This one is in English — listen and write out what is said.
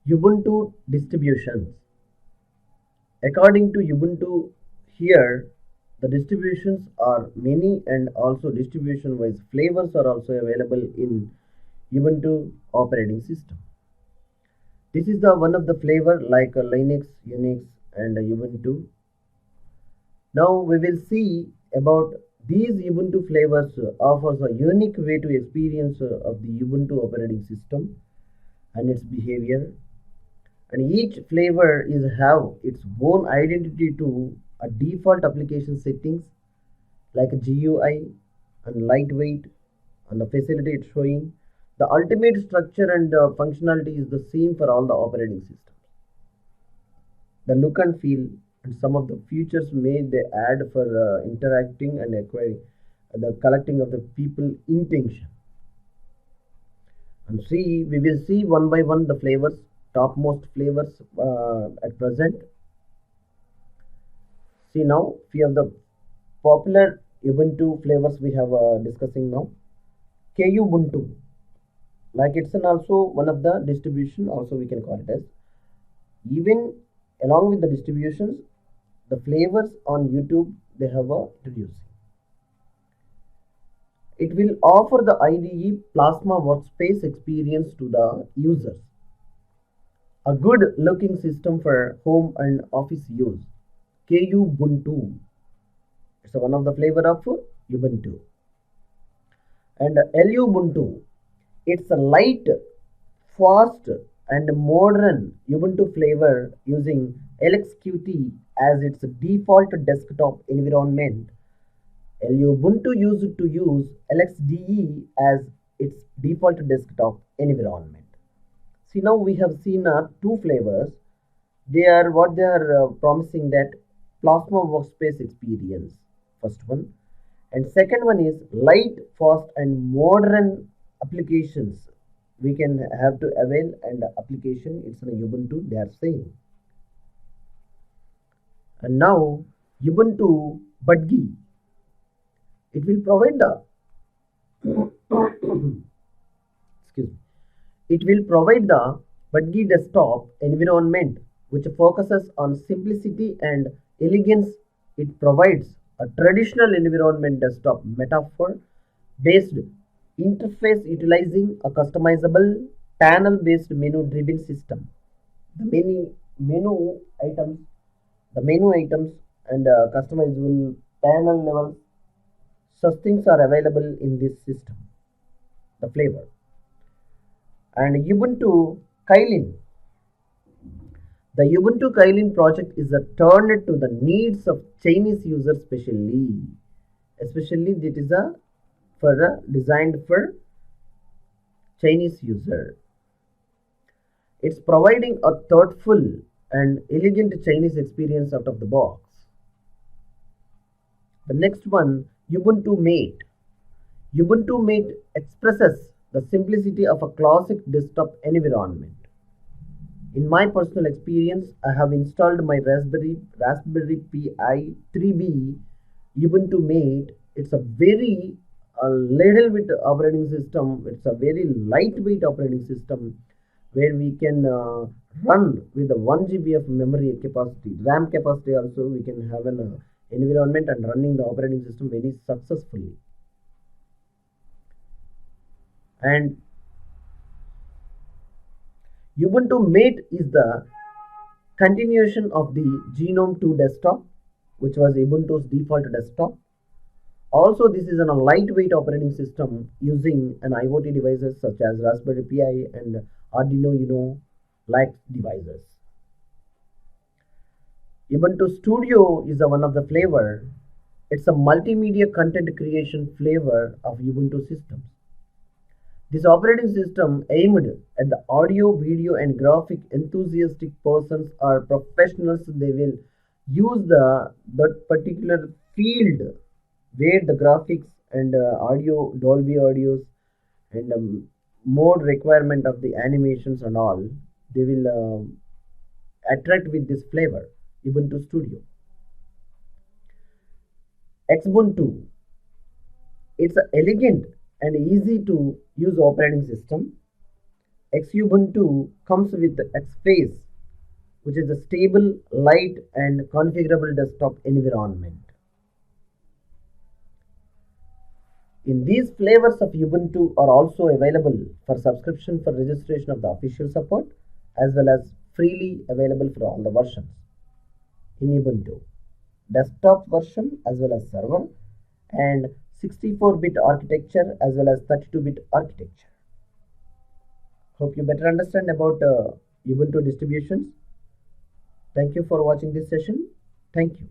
Ubuntu Distributions. According to Ubuntu, here the distributions are many and also distribution wise flavors are also available in Ubuntu operating system. This is the one of the flavor like Linux, Unix and Ubuntu. Now we will see about these Ubuntu flavors offers a unique way to experience of the Ubuntu operating system and its behavior, and each flavor is have its own identity to a default application settings like GUI and lightweight and the facility it's showing. The ultimate structure and functionality is the same for all the operating systems. The look and feel and some of the features may they add for interacting and acquiring the collecting of the people intention. And see, we will see one by one the flavors, topmost flavors at present. See now, few of the popular Ubuntu flavors we have discussing now. Kubuntu, like it's an also one of the distribution. Also we can call it as. Even along with the distributions, the flavors on YouTube they have introduced. It will offer the IDE Plasma workspace experience to the users. A good looking system for home and office use. Kubuntu. It's one of the flavor of Ubuntu. And Ubuntu. It's a light, fast, and modern Ubuntu flavor using LXQT as its default desktop environment. Ubuntu used to use LXDE as its default desktop environment. See now we have seen two flavors. They are what they are promising that Plasma workspace experience. First one, and second one is light, fast, and modern applications. We can have to avail and application. It's an Ubuntu. They are saying, and now Ubuntu Budgie. It will provide the excuse me. It will provide the Budgie desktop environment which focuses on simplicity and elegance. It provides a traditional environment desktop metaphor based interface utilizing a customizable panel based menu driven system. The menu items, the menu items and customizable panel level such things are available in this system. The flavor and Ubuntu Kylin. The Ubuntu Kylin project is a turned to the needs of Chinese users especially it is a for designed for Chinese user. It's providing a thoughtful and elegant Chinese experience out of the box. The next one, Ubuntu MATE. Ubuntu MATE expresses the simplicity of a classic desktop environment. In my personal experience, I have installed my Raspberry Pi 3B Ubuntu MATE. It's a very a little bit operating system. It's a very lightweight operating system where we can run with the 1 GB of memory capacity, RAM capacity also. We can have an environment and running the operating system very successfully. And Ubuntu MATE is the continuation of the Genome 2 desktop, which was Ubuntu's default desktop. Also, this is a lightweight operating system using an IoT devices such as Raspberry Pi and Arduino Uno like devices. Ubuntu Studio is one of the flavor. It's a multimedia content creation flavor of Ubuntu systems. This operating system aimed at the audio, video, and graphic enthusiastic persons or professionals. They will use that particular field where the graphics and audio, Dolby audios, and more requirement of the animations and all. They will attract with this flavor, Ubuntu Studio. Xbuntu. It's an elegant and easy to use operating system. Xubuntu comes with Xface, which is a stable, light, and configurable desktop environment. In these flavors of Ubuntu are also available for subscription for registration of the official support as well as freely available for all the versions in Ubuntu. Desktop version as well as server and 64-bit architecture as well as 32-bit architecture. Hope you better understand about Ubuntu distributions. Thank you for watching this session. Thank you.